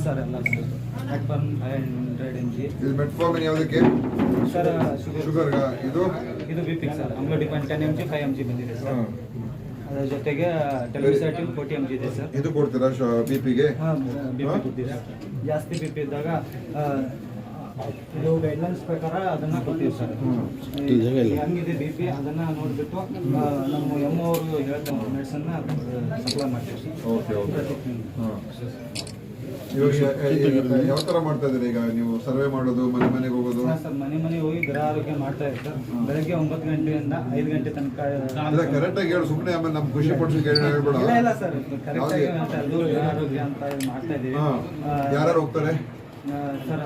Sir ಎಲ್ಲ metform 500 mg. ಇದು metformin ಯಾವುದಕ್ಕೆ ಸರ್? ಶುಗರ್. ಇದು B P sir. Amlodipine 10 mg 5 mg ಬಂದಿದೆ ಸರ್. ಅದರ ಜೊತೆಗೆ ಟೆಲಿಸೈಟಿನ್ 40 mg ಇದೆ ಸರ್. ಇದು ಕೊಡ್ತೀರಾ ಬಿಪಿಗೆ? ಬಿ ಪಿ ಕೊಡ್ತೀವಿ ಸರ್. ಜಾಸ್ತಿ ಬಿ ಪಿ ಇದ್ದಾಗ ಇದು ಗೈಡ್ಲೈನ್ಸ್ ಪ್ರಕಾರ ಅದನ್ನ ಕೊಡ್ತೀವಿ ಸರ್. ಹಂಗಿದೆ ಬಿ ಪಿ ಅದನ್ನ ನೋಡಿಬಿಟ್ಟು ನಮ್ಮ ಎಮ್ ಅವರು ಹೇಳ್ತಾ ಮೆಡಿಸನ್ನ ಸಪ್ಲೈ ಮಾಡ್ತೀವಿ ಸರ್. Okay okay. ಇವಾಗ ಯಾವ ಥರ ಮಾಡ್ತಾ ಇದ್ದೀರಿ ಈಗ ನೀವು? ಸರ್ವೆ ಮಾಡೋದು, ಮನೆ ಮನೆಗೆ ಹೋಗೋದು? ಸರ್ ಮನೆಗೆ ಹೋಗಿ ಗೃಹ ಆರೋಗ್ಯ ಮಾಡ್ತಾ ಇರ್ತಾರೆ. ಬೆಳಗ್ಗೆ 9 ಗಂಟೆಯಿಂದ 5 ಗಂಟೆ ತನಕ. ಕರೆಕ್ಟಾಗಿ ಹೇಳಿ, ಸುಮ್ಮನೆ ಆಮೇಲೆ ನಮ್ಗೆ ಖುಷಿ ಪಡಿಸಿ ಹೇಳ್ಬೇಡ. ಇಲ್ಲ ಸರ್, ಕರೆಕ್ಟಾಗಿ ಗೃಹ ಆರೋಗ್ಯ ಅಂತ ಮಾಡ್ತಾ ಇದ್ದೀವಿ. ಯಾರು ಹೋಗ್ತಾರೆ ಸರ್?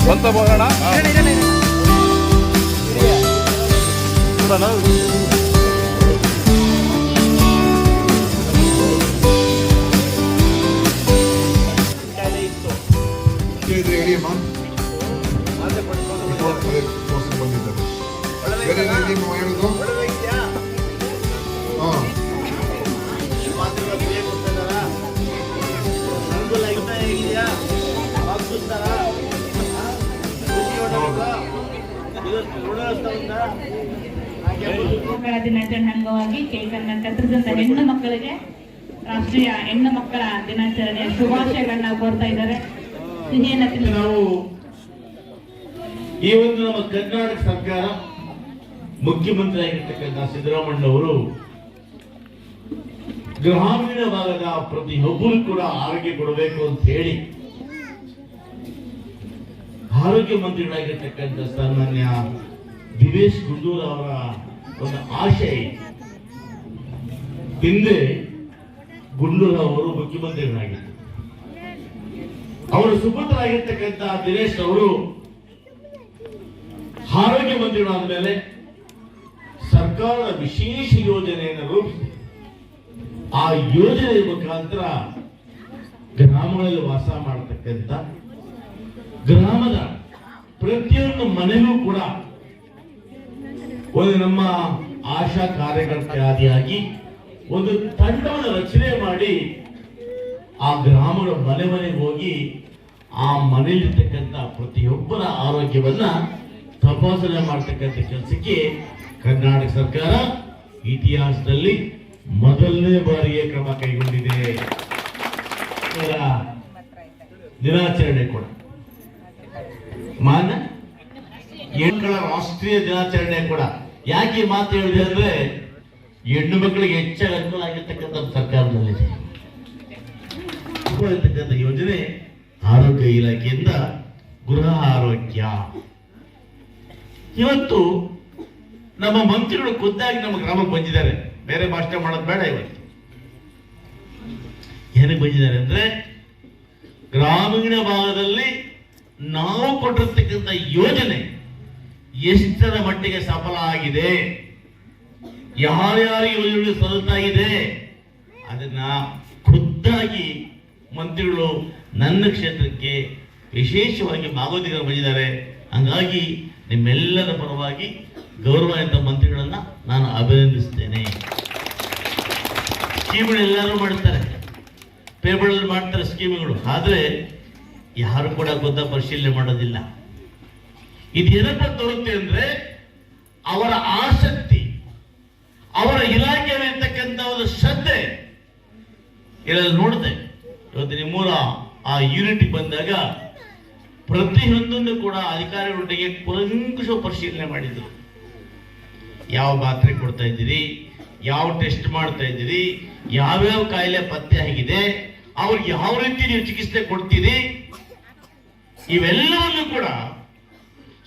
ಸ್ವಂತ ಬೋಗೋಣ ಹೇಳಿಯಮ್ಮ. ಬಂದಿದ್ದಾರೆ ಬೇರೆ ನೀವು ಹೇಳೋದು? ಮಕ್ಕಳ ದಿನಾಚರಣೆ ಅಂಗವಾಗಿ ಕೇಕನ್ನು ಕತ್ತರಿಸಿದಂತ ಹೆಣ್ಣು ಮಕ್ಕಳಿಗೆ ರಾಷ್ಟ್ರೀಯ ಹೆಣ್ಣು ಮಕ್ಕಳ ದಿನಾಚರಣೆಯ ಶುಭಾಶಯಗಳನ್ನ ಕೋರ್ತಾ ಇದ್ದಾರೆ. ನಾವು ಈ ಒಂದು ನಮ್ಮ ಕರ್ನಾಟಕ ಸರ್ಕಾರ ಮುಖ್ಯಮಂತ್ರಿ ಆಗಿರ್ತಕ್ಕಂಥ ಸಿದ್ದರಾಮಯ್ಯನವರು ಗ್ರಾಮೀಣ ಭಾಗದ ಪ್ರತಿಯೊಬ್ಬರು ಕೂಡ ಆರೋಗ್ಯ ಕೊಡಬೇಕು ಅಂತ ಹೇಳಿ ಆರೋಗ್ಯ ಮಂತ್ರಿಗಳಾಗಿರ್ತಕ್ಕಂಥ ಸನ್ಮಾನ್ಯ ದಿನೇಶ್ ಗುಂಡೂರಾವ್ ಅವರ ಒಂದು ಆಶಯ. ಹಿಂದೆ ಗುಂಡೂರಾವ್ ಅವರು ಮುಖ್ಯಮಂತ್ರಿಗಳಾಗಿದ್ದರು. ಅವರ ಸುಪುತ್ರರಾಗಿರ್ತಕ್ಕಂಥ ದಿನೇಶ್ ಅವರು ಆರೋಗ್ಯ ಮಂತ್ರಿಗಳಾದ ಮೇಲೆ ಸರ್ಕಾರದ ವಿಶೇಷ ಯೋಜನೆಯನ್ನು ರೂಪಿಸಿ ಆ ಯೋಜನೆಯ ಮುಖಾಂತರ ಗ್ರಾಮಗಳಲ್ಲಿ ವಾಸ ಮಾಡತಕ್ಕಂಥ ಗ್ರಾಮದ ಪ್ರತಿಯೊಂದು ಮನೆಗೂ ಕೂಡ ಒಂದು ನಮ್ಮ ಆಶಾ ಕಾರ್ಯಕರ್ತೆಯಾದಿಯಾಗಿ ಒಂದು ತಂಡವನ್ನು ರಚನೆ ಮಾಡಿ ಆ ಗ್ರಾಮಗಳ ಮನೆ ಮನೆಗೆ ಹೋಗಿ ಆ ಮನೆಯಲ್ಲಿರ್ತಕ್ಕಂಥ ಪ್ರತಿಯೊಬ್ಬರ ಆರೋಗ್ಯವನ್ನ ತಪಾಸಣೆ ಮಾಡತಕ್ಕಂಥ ಕೆಲಸಕ್ಕೆ ಕರ್ನಾಟಕ ಸರ್ಕಾರ ಇತಿಹಾಸದಲ್ಲಿ ಮೊದಲನೇ ಬಾರಿಗೆ ಕ್ರಮ ಕೈಗೊಂಡಿದೆ. ದಿನಾಚರಣೆ ಕೂಡ ಮಾನ್ಯ ಹೆಣ್ಣುಗಳ ರಾಷ್ಟ್ರೀಯ ದಿನಾಚರಣೆ ಕೂಡ ಯಾಕೆ ಮಾತು ಹೇಳಿದೆ ಅಂದ್ರೆ ಹೆಣ್ಣು ಮಕ್ಕಳಿಗೆ ಹೆಚ್ಚಾಗಿ ಅನುಕೂಲ ಆಗಿರ್ತಕ್ಕಂಥ ಸರ್ಕಾರದಲ್ಲಿದೆ ಯೋಜನೆ ಆರೋಗ್ಯ ಇಲಾಖೆಯಿಂದ ಗೃಹ ಆರೋಗ್ಯ. ಇವತ್ತು ನಮ್ಮ ಮಂತ್ರಿಗಳು ಖುದ್ದಾಗಿ ನಮ್ಮ ಗ್ರಾಮಕ್ಕೆ ಬಂದಿದ್ದಾರೆ. ಬೇರೆ ಭಾಷಣ ಮಾಡೋದು ಬೇಡ. ಇವತ್ತು ಏನಕ್ಕೆ ಬಂದಿದ್ದಾರೆ ಅಂದ್ರೆ ಗ್ರಾಮೀಣ ಭಾಗದಲ್ಲಿ ನಾವು ಕೊಟ್ಟಿರ್ತಕ್ಕಂಥ ಯೋಜನೆ ಎಷ್ಟರ ಮಟ್ಟಿಗೆ ಸಫಲ ಆಗಿದೆ, ಯಾರ್ಯಾರು ಯೋಜನೆ ಸಲ್ಲುತ್ತಾ ಇದೆ ಅದನ್ನ ಖುದ್ದಾಗಿ ಮಂತ್ರಿಗಳು ನನ್ನ ಕ್ಷೇತ್ರಕ್ಕೆ ವಿಶೇಷವಾಗಿ ಮಾಗೋದಿಗರು ಬಂದಿದ್ದಾರೆ. ಹಂಗಾಗಿ ನಿಮ್ಮೆಲ್ಲರ ಪರವಾಗಿ ಗೌರವಾನ್ವಿತ ಮಂತ್ರಿಗಳನ್ನ ನಾನು ಅಭಿನಂದಿಸ್ತೇನೆ. ಸ್ಕೀಮ್ಗಳು ಎಲ್ಲರೂ ಮಾಡ್ತಾರೆ, ಪೇಪರ್ಗಳಲ್ಲಿ ಮಾಡ್ತಾರೆ ಸ್ಕೀಮ್ಗಳು, ಆದ್ರೆ ಯಾರು ಕೂಡ ಖುದ್ದ ಪರಿಶೀಲನೆ ಮಾಡೋದಿಲ್ಲ. ಇದೇನಪ್ಪ ತೋರುತ್ತೆ ಅಂದ್ರೆ ಅವರ ಆಸಕ್ತಿ, ಅವರ ಇಲಾಖೆಯಲ್ಲಿರ್ತಕ್ಕಂಥ ಒಂದು ಶ್ರದ್ಧೆ ಇದೆಲ್ಲ ನೋಡಿದೆ. ಇವತ್ತು ನಿಮ್ಮೂರ ಆ ಯೂನಿಟ್ ಬಂದಾಗ ಪ್ರತಿಯೊಂದನ್ನು ಕೂಡ ಅಧಿಕಾರಿಗಳೊಟ್ಟಿಗೆ ಕೂಲಂಕುಷ ಪರಿಶೀಲನೆ ಮಾಡಿದ್ರು. ಯಾವ ಮಾತ್ರೆ ಕೊಡ್ತಾ ಇದ್ದೀರಿ, ಯಾವ ಟೆಸ್ಟ್ ಮಾಡ್ತಾ ಇದ್ದೀರಿ, ಯಾವ್ಯಾವ ಕಾಯಿಲೆ ಪತ್ತೆ ಆಗಿದೆ, ಅವ್ರಿಗೆ ಯಾವ ರೀತಿ ನೀವು ಚಿಕಿತ್ಸೆ ಕೊಡ್ತೀರಿ, ಇವೆಲ್ಲವನ್ನು ಕೂಡ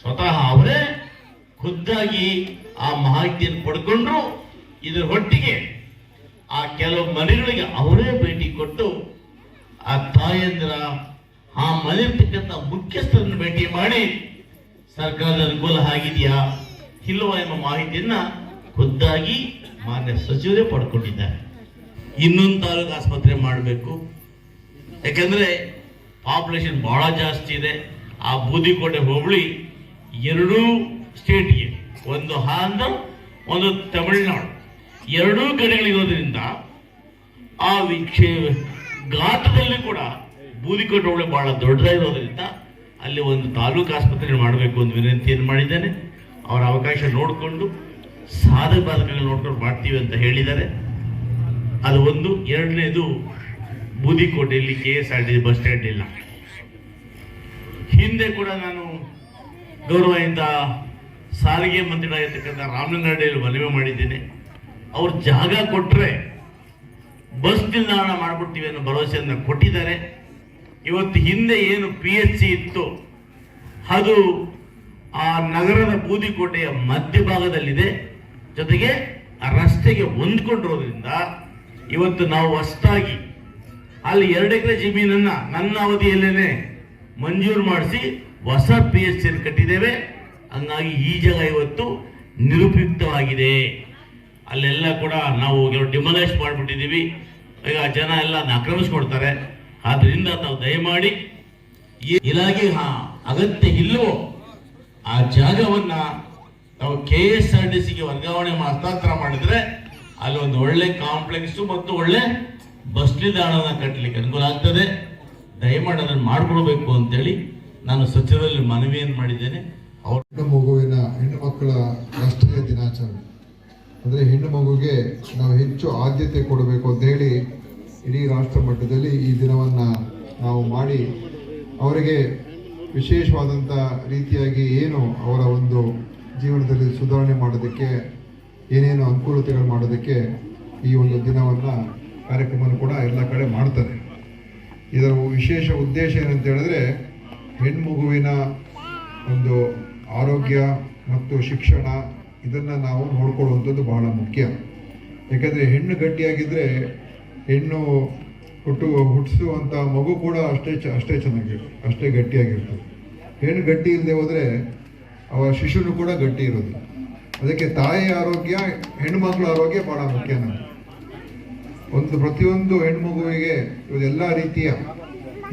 ಸ್ವತಃ ಅವರೇ ಖುದ್ದಾಗಿ ಆ ಮಾಹಿತಿಯನ್ನು ಪಡ್ಕೊಂಡ್ರು. ಇದರ ಒಟ್ಟಿಗೆ ಆ ಕೆಲವು ಮನೆಗಳಿಗೆ ಅವರೇ ಭೇಟಿ ಕೊಟ್ಟು ಆ ತಾಯಂದಿರ ಆ ಮನೆಯಲ್ಲಿರ್ತಕ್ಕಂಥ ಮುಖ್ಯಸ್ಥರನ್ನು ಭೇಟಿ ಮಾಡಿ ಸರ್ಕಾರದ ಅನುಕೂಲ ಆಗಿದೆಯಾ ಇಲ್ಲವಾ ಎಂಬ ಮಾಹಿತಿಯನ್ನ ಖುದ್ದಾಗಿ ಮಾನ್ಯ ಸಚಿವರೇ ಪಡ್ಕೊಂಡಿದ್ದಾರೆ. ಇನ್ನೊಂದು ತಾಲೂಕು ಆಸ್ಪತ್ರೆ ಮಾಡಬೇಕು, ಯಾಕಂದ್ರೆ ಪಾಪ್ಯುಲೇಷನ್ ಬಹಳ ಜಾಸ್ತಿ ಇದೆ. ಆ ಬೂದಿಕೋಟೆ ಹೋಬಳಿ ಎರಡೂ ಸ್ಟೇಟ್ಗೆ, ಒಂದು ಆಂಧ್ರ ಒಂದು ತಮಿಳುನಾಡು, ಎರಡೂ ಕಡೆಗಳಿರೋದ್ರಿಂದ ಆ ಘಾತದಲ್ಲಿ ಕೂಡ ಬೂದಿಕೋಟೆ ಹೋಬಳಿ ಬಹಳ ದೊಡ್ಡದಾಗಿರೋದ್ರಿಂದ ಅಲ್ಲಿ ಒಂದು ತಾಲೂಕು ಆಸ್ಪತ್ರೆ ಮಾಡಬೇಕು ಅಂತ ವಿನಂತಿಯನ್ನು ಮಾಡಿದ್ದೇನೆ. ಅವರ ಅವಕಾಶ ನೋಡಿಕೊಂಡು ಸಾಧಕ ಬಾಧಕಗಳು ನೋಡ್ಕೊಂಡು ಮಾಡ್ತೀವಿ ಅಂತ ಹೇಳಿದ್ದಾರೆ. ಅದು ಒಂದು. ಎರಡನೇದು, ಬೂದಿಕೋಟೆಯಲ್ಲಿ KSRTC ಬಸ್ ಸ್ಟ್ಯಾಂಡ್ ಇಲ್ಲ. ಹಿಂದೆ ಕೂಡ ನಾನು ಗೌರವದಿಂದ ಸಾರಿಗೆ ಮಂತ್ರಿಗಳಾಗಿರ್ತಕ್ಕಂಥ ರಾಮಲಿಂಗಾರೆಡ್ಡಿಯಲ್ಲಿ ಮನವಿ ಮಾಡಿದ್ದೇನೆ. ಅವ್ರು ಜಾಗ ಕೊಟ್ಟರೆ ಬಸ್ ನಿಲ್ದಾಣ ಮಾಡಿಬಿಡ್ತೀವಿ ಅನ್ನೋ ಭರವಸೆಯನ್ನು ಕೊಟ್ಟಿದ್ದಾರೆ. ಇವತ್ತು ಹಿಂದೆ ಏನು PHC ಇತ್ತು ಅದು ಆ ನಗರದ ಬೂದಿಕೋಟೆಯ ಮಧ್ಯಭಾಗದಲ್ಲಿದೆ. ಜೊತೆಗೆ ಆ ರಸ್ತೆಗೆ ಹೊಂದ್ಕೊಂಡಿರೋದ್ರಿಂದ ಇವತ್ತು ನಾವು ಹೊಸದಾಗಿ ಅಲ್ಲಿ 2 ಎಕರೆ ಜಮೀನನ್ನ ನನ್ನ ಅವಧಿಯಲ್ಲೇನೆ ಮಂಜೂರು ಮಾಡಿಸಿ ಹೊಸ PHC ಕಟ್ಟಿದ್ದೇವೆ. ಹಂಗಾಗಿ ಈ ಜಾಗ ಇವತ್ತು ನಿರುಪಯುಕ್ತವಾಗಿದೆ. ಅಲ್ಲೆಲ್ಲ ಕೂಡ ನಾವು ಡಿಮಾಲಿಷ್ ಮಾಡಿಬಿಟ್ಟಿದ್ದೀವಿ. ಈಗ ಜನ ಎಲ್ಲ ಆಕ್ರಮಿಸ್ಕೊಡ್ತಾರೆ. ಆದ್ರಿಂದ ನಾವು ದಯಮಾಡಿ ಇಲಾಖೆ ಅಗತ್ಯ ಇಲ್ಲವೋ ಆ ಜಾಗವನ್ನ ನಾವು KSRTCಗೆ ವರ್ಗಾವಣೆ ಹಸ್ತಾಂತರ ಮಾಡಿದ್ರೆ ಅಲ್ಲಿ ಒಂದು ಒಳ್ಳೆ ಕಾಂಪ್ಲೆಕ್ಸ್ ಮತ್ತು ಒಳ್ಳೆ ಬಸ್ ನಿಲ್ದಾಣನ ಕಟ್ಟಲಿಕ್ಕೆ ಅನುಕೂಲ ಆಗ್ತದೆ. ದಯಮಾಡಿ ಅದನ್ನು ಮಾಡಿಕೊಡ್ಬೇಕು ಅಂತೇಳಿ ನಾನು ಸಚಿವರಲ್ಲಿ ಮನವಿಯನ್ನು ಮಾಡಿದ್ದೇನೆ. ಹೆಣ್ಣು ಮಗುವಿನ ಹೆಣ್ಣು ಮಕ್ಕಳ ರಾಷ್ಟ್ರೀಯ ದಿನಾಚರಣೆ ಅಂದರೆ ಹೆಣ್ಣು ಮಗುಗೆ ನಾವು ಹೆಚ್ಚು ಆದ್ಯತೆ ಕೊಡಬೇಕು ಅಂತ ಹೇಳಿ ಇಡೀ ರಾಷ್ಟ್ರ ಮಟ್ಟದಲ್ಲಿ ಈ ದಿನವನ್ನು ನಾವು ಮಾಡಿ ಅವರಿಗೆ ವಿಶೇಷವಾದಂಥ ರೀತಿಯಾಗಿ ಏನು ಅವರ ಒಂದು ಜೀವನದಲ್ಲಿ ಸುಧಾರಣೆ ಮಾಡೋದಕ್ಕೆ ಏನೇನು ಅನುಕೂಲತೆಗಳು ಮಾಡೋದಕ್ಕೆ ಈ ಒಂದು ದಿನವನ್ನು ಕಾರ್ಯಕ್ರಮ ಕೂಡ ಎಲ್ಲ ಕಡೆ ಮಾಡ್ತಾರೆ. ಇದರ ವಿಶೇಷ ಉದ್ದೇಶ ಏನಂತ ಹೇಳಿದ್ರೆ ಹೆಣ್ಮಗುವಿನ ಒಂದು ಆರೋಗ್ಯ ಮತ್ತು ಶಿಕ್ಷಣ ಇದನ್ನು ನಾವು ನೋಡ್ಕೊಳ್ಳುವಂಥದ್ದು ಬಹಳ ಮುಖ್ಯ. ಯಾಕಂದರೆ ಹೆಣ್ಣು ಗಟ್ಟಿಯಾಗಿದ್ದರೆ ಹೆಣ್ಣು ಹುಟ್ಟಿಸುವಂಥ ಮಗು ಕೂಡ ಅಷ್ಟೇ ಚೆನ್ನಾಗಿರುತ್ತೆ, ಅಷ್ಟೇ ಗಟ್ಟಿಯಾಗಿರ್ತದೆ. ಹೆಣ್ಣು ಗಟ್ಟಿ ಇಲ್ಲದೆ ಹೋದರೆ ಅವರ ಶಿಶುನು ಕೂಡ ಗಟ್ಟಿ ಇರೋದು. ಅದಕ್ಕೆ ತಾಯಿಯ ಆರೋಗ್ಯ, ಹೆಣ್ಣು ಮಕ್ಕಳ ಆರೋಗ್ಯ ಬಹಳ ಮುಖ್ಯ. ನಮಗೆ ಪ್ರತಿಯೊಂದು ಹೆಣ್ಮಗುವಿಗೆ ಎಲ್ಲ ರೀತಿಯ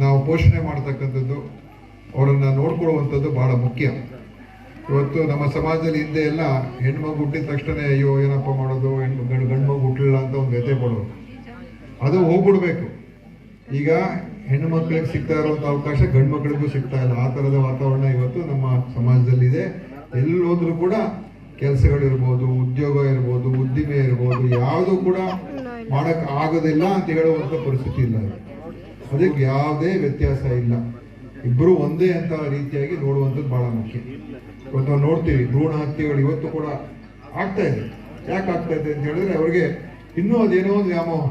ನಾವು ಪೋಷಣೆ ಮಾಡ್ತಕ್ಕಂಥದ್ದು, ಅವರನ್ನು ನೋಡ್ಕೊಳ್ಳುವಂಥದ್ದು ಬಹಳ ಮುಖ್ಯ. ಇವತ್ತು ನಮ್ಮ ಸಮಾಜದಲ್ಲಿ ಹಿಂದೆ ಎಲ್ಲ ಹೆಣ್ಮಗು ಹುಟ್ಟಿದ ತಕ್ಷಣ ಅಯ್ಯೋ ಏನಪ್ಪ ಮಾಡೋದು, ಗಂಡು ಮಗು ಹುಟ್ಟಲಿಲ್ಲ ಅಂತ ಒಂದು ವ್ಯಥೆ ಪಡೋದು. ಅದು ಹೋಗ್ಬಿಡ್ಬೇಕು. ಈಗ ಹೆಣ್ಣು ಮಕ್ಕಳಿಗೆ ಸಿಗ್ತಾ ಇರುವಂಥ ಅವಕಾಶ ಗಂಡು ಮಕ್ಕಳಿಗೂ ಸಿಗ್ತಾ ಇಲ್ಲ. ಆ ಥರದ ವಾತಾವರಣ ಇವತ್ತು ನಮ್ಮ ಸಮಾಜದಲ್ಲಿದೆ. ಎಲ್ಲೋದ್ರೂ ಕೂಡ ಕೆಲಸಗಳಿರ್ಬೋದು, ಉದ್ಯೋಗ ಇರ್ಬೋದು, ಉದ್ದಿಮೆ ಇರ್ಬೋದು, ಯಾವುದೂ ಕೂಡ ಮಾಡೋಕ್ಕೆ ಆಗೋದಿಲ್ಲ ಅಂತ ಹೇಳುವಂಥ ಪರಿಸ್ಥಿತಿ ಇಲ್ಲ. ಅದಕ್ಕೆ ಯಾವುದೇ ವ್ಯತ್ಯಾಸ ಇಲ್ಲ. ಇಬ್ಬರು ಒಂದೇ ಅಂತ ರೀತಿಯಾಗಿ ನೋಡುವಂಥದ್ದು ಬಹಳ ಮುಖ್ಯ. ಇವತ್ತು ನಾವು ನೋಡ್ತೀವಿ ಭ್ರೂಣ ಹತ್ಯೆಗಳು ಇವತ್ತು ಕೂಡ ಆಗ್ತಾ ಇದೆ. ಯಾಕೆ ಆಗ್ತಾ ಇದೆ ಅಂತ ಹೇಳಿದ್ರೆ ಅವ್ರಿಗೆ ಇನ್ನೂ ಅದೇನೋ ಒಂದು ವ್ಯಾಮೋಹ,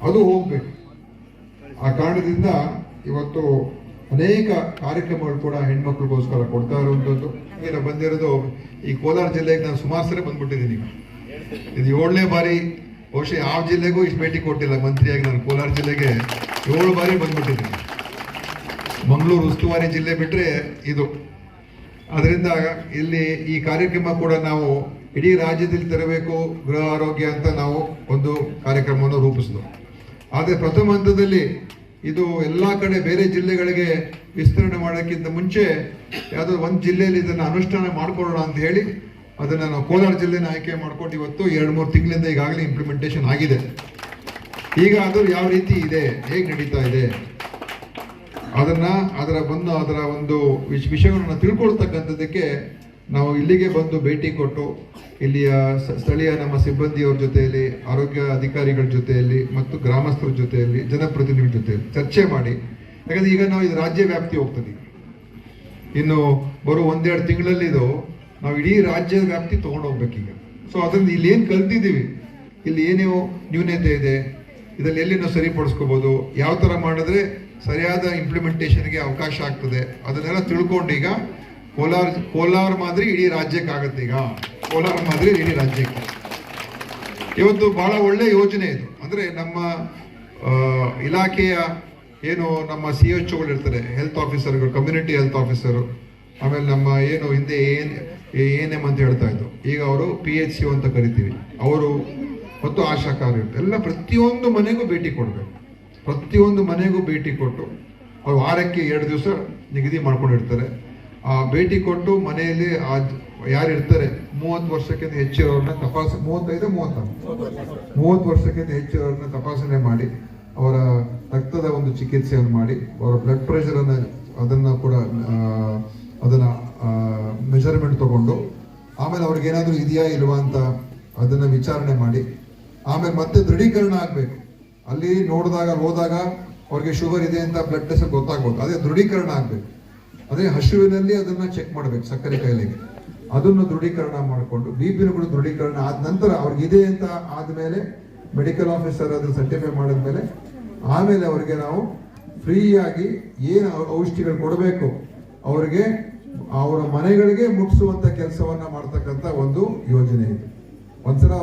ಅದು ಹೋಗ್ಬೇಕು. ಆ ಕಾರಣದಿಂದ ಇವತ್ತು ಅನೇಕ ಕಾರ್ಯಕ್ರಮಗಳು ಕೂಡ ಹೆಣ್ಮಕ್ಳಿಗೋಸ್ಕರ ಕೊಡ್ತಾ ಇರುವಂಥದ್ದು. ಈಗ ಬಂದಿರೋದು ಈ ಕೋಲಾರ ಜಿಲ್ಲೆಗೆ ನಾನು ಸುಮಾರು ಸರಿ ಬಂದ್ಬಿಟ್ಟಿದ್ದೀನಿ. ಇದು 7ನೇ ಬಾರಿ. ಬಹುಶಃ ಯಾವ ಜಿಲ್ಲೆಗೂ ಇಷ್ಟು ಭೇಟಿ ಕೊಟ್ಟಿಲ್ಲ ಮಂತ್ರಿಯಾಗಿ. ನಾನು ಕೋಲಾರ ಜಿಲ್ಲೆಗೆ 7 ಬಾರಿ ಬಂದ್ಬಿಟ್ಟಿದ್ದೀನಿ. ಮಂಗಳೂರು ಉಸ್ತುವಾರಿ ಜಿಲ್ಲೆ ಬಿಟ್ಟರೆ ಇದು. ಅದರಿಂದ ಇಲ್ಲಿ ಈ ಕಾರ್ಯಕ್ರಮ ಕೂಡ ನಾವು ಇಡೀ ರಾಜ್ಯದಲ್ಲಿ ತರಬೇಕು, ಗೃಹ ಆರೋಗ್ಯ ಅಂತ ನಾವು ಒಂದು ಕಾರ್ಯಕ್ರಮವನ್ನು ರೂಪಿಸಿದ್ವು. ಆದರೆ ಪ್ರಥಮ ಹಂತದಲ್ಲಿ ಇದು ಎಲ್ಲ ಕಡೆ ಬೇರೆ ಜಿಲ್ಲೆಗಳಿಗೆ ವಿಸ್ತರಣೆ ಮಾಡೋಕ್ಕಿಂತ ಮುಂಚೆ ಯಾವುದೋ ಒಂದು ಜಿಲ್ಲೆಯಲ್ಲಿ ಇದನ್ನು ಅನುಷ್ಠಾನ ಮಾಡಿಕೊಳ್ಳೋಣ ಅಂತ ಹೇಳಿ ಅದನ್ನು ನಾವು ಕೋಲಾರ ಜಿಲ್ಲೆನ ಆಯ್ಕೆ ಮಾಡ್ಕೊಂಡು ಇವತ್ತು 2-3 ತಿಂಗಳಿಂದ ಈಗಾಗಲೇ ಇಂಪ್ಲಿಮೆಂಟೇಷನ್ ಆಗಿದೆ. ಈಗ ಅದು ಯಾವ ರೀತಿ ಇದೆ, ಹೇಗೆ ನಡೀತಾ ಇದೆ, ಅದರ ಒಂದು ವಿಷಯವನ್ನು ತಿಳ್ಕೊಳ್ತಕ್ಕಂಥದ್ದಕ್ಕೆ ನಾವು ಇಲ್ಲಿಗೆ ಬಂದು ಭೇಟಿ ಕೊಟ್ಟು ಇಲ್ಲಿಯ ಸ್ಥಳೀಯ ನಮ್ಮ ಸಿಬ್ಬಂದಿಯವ್ರ ಜೊತೆಯಲ್ಲಿ, ಆರೋಗ್ಯ ಅಧಿಕಾರಿಗಳ ಜೊತೆಯಲ್ಲಿ ಮತ್ತು ಗ್ರಾಮಸ್ಥರ ಜೊತೆಯಲ್ಲಿ, ಜನಪ್ರತಿನಿಧಿಗಳ ಜೊತೆಯಲ್ಲಿ ಚರ್ಚೆ ಮಾಡಿ. ಯಾಕಂದ್ರೆ ಈಗ ನಾವು ಇದು ರಾಜ್ಯ ವ್ಯಾಪ್ತಿ ಹೋಗ್ತದೆ. ಇನ್ನು ಬರೋ 1-2 ತಿಂಗಳಲ್ಲಿ ಇದು ನಾವು ಇಡೀ ರಾಜ್ಯದ ವ್ಯಾಪ್ತಿ ತೊಗೊಂಡು ಹೋಗ್ಬೇಕೀಗ. ಸೊ ಅದರಿಂದ ಇಲ್ಲಿ ಏನು ಕಲ್ತಿದ್ದೀವಿ, ಇಲ್ಲಿ ಏನೇನು ನ್ಯೂನತೆ ಇದೆ, ಇದರಲ್ಲಿ ಎಲ್ಲಿ ನಾವು ಸರಿಪಡಿಸ್ಕೋಬೋದು, ಯಾವ ಥರ ಮಾಡಿದ್ರೆ ಸರಿಯಾದ ಇಂಪ್ಲಿಮೆಂಟೇಷನ್ಗೆ ಅವಕಾಶ ಆಗ್ತದೆ, ಅದನ್ನೆಲ್ಲ ತಿಳ್ಕೊಂಡು ಈಗ ಕೋಲಾರ ಮಾದರಿ ಇಡೀ ರಾಜ್ಯಕ್ಕೆ ಆಗುತ್ತೆ. ಈಗ ಕೋಲಾರ ಮಾದರಿ ಇಡೀ ರಾಜ್ಯಕ್ಕೆ ಇವತ್ತು ಬಹಳ ಒಳ್ಳೆ ಯೋಜನೆ ಇದು. ಅಂದರೆ ನಮ್ಮ ಇಲಾಖೆಯ ಏನು ನಮ್ಮ CHOಗಳು ಇರ್ತಾರೆ, ಹೆಲ್ತ್ ಆಫೀಸರ್ಗಳು, ಕಮ್ಯುನಿಟಿ ಹೆಲ್ತ್ ಆಫೀಸರು, ಆಮೇಲೆ ನಮ್ಮ ಏನು ಹಿಂದೆ ANM ಅಂತ ಹೇಳ್ತಾ ಇದ್ದು, ಈಗ ಅವರು PHCO ಅಂತ ಕರಿತೀವಿ, ಅವರು ಮತ್ತು ಆಶಾ ಕಾರ್ಯಕರ್ತರು ಎಲ್ಲ ಪ್ರತಿಯೊಂದು ಮನೆಗೂ ಭೇಟಿ ಕೊಡಬೇಕು. ಪ್ರತಿಯೊಂದು ಮನೆಗೂ ಭೇಟಿ ಕೊಟ್ಟು ಅವ್ರು ವಾರಕ್ಕೆ 2 ದಿವಸ ನಿಗದಿ ಮಾಡ್ಕೊಂಡಿರ್ತಾರೆ. ಆ ಭೇಟಿ ಕೊಟ್ಟು ಮನೆಯಲ್ಲಿ ಯಾರು ಇರ್ತಾರೆ 30 ವರ್ಷಕ್ಕಿಂತ ಹೆಚ್ಚಿರೋರನ್ನ 30 ವರ್ಷಕ್ಕಿಂತ ಹೆಚ್ಚಿರೋರನ್ನ ತಪಾಸಣೆ ಮಾಡಿ ಅವರ ರಕ್ತದ ಒಂದು ಚಿಕಿತ್ಸೆಯನ್ನು ಮಾಡಿ ಅವರ ಬ್ಲಡ್ ಪ್ರೆಷರ್ ಅದನ್ನ ಕೂಡ ಅದನ್ನ ಮೆಜರ್ಮೆಂಟ್ ತಗೊಂಡು ಆಮೇಲೆ ಅವ್ರಿಗೆ ಏನಾದರೂ ಇದೆಯಾ ಇಲ್ವಾ ಅಂತ ಅದನ್ನ ವಿಚಾರಣೆ ಮಾಡಿ ಆಮೇಲೆ ಮತ್ತೆ ದೃಢೀಕರಣ ಆಗ್ಬೇಕು. ಅಲ್ಲಿ ಹೋದಾಗ ಅವ್ರಿಗೆ ಶುಗರ್ ಇದೆ ಅಂತ ಬ್ಲಡ್ ಟೆಸ್ಟ್ ಗೊತ್ತಾಗ್ಬೋದು. ಅದೇ ದೃಢೀಕರಣ ಆಗ್ಬೇಕು. ಅದೇ ಹಸುವಿನಲ್ಲಿ ಅದನ್ನ ಚೆಕ್ ಮಾಡ್ಬೇಕು, ಸಕ್ಕರೆ ಕಾಯಿಲೆಗೆ ಅದನ್ನು ದೃಢೀಕರಣ ಮಾಡಿಕೊಂಡು BP ಕೂಡ ದೃಢೀಕರಣ ಆದ ನಂತರ ಅವ್ರಿಗೆ ಇದೆ ಅಂತ ಆದ್ಮೇಲೆ ಮೆಡಿಕಲ್ ಆಫೀಸರ್ ಅದನ್ನ ಸರ್ಟಿಫೈ ಮಾಡಿದ್ಮೇಲೆ ಆಮೇಲೆ ಅವ್ರಿಗೆ ನಾವು ಫ್ರೀಯಾಗಿ ಏನು ಔಷಧಿಗಳು ಕೊಡಬೇಕು ಅವ್ರಿಗೆ ಅವರ ಮನೆಗಳಿಗೆ ಮುಟ್ಟಿಸುವಂತ ಕೆಲಸವನ್ನ ಮಾಡ್ತಕ್ಕಂಥ ಒಂದು ಯೋಜನೆ ಇದೆ. ಒಂದ್ಸಲ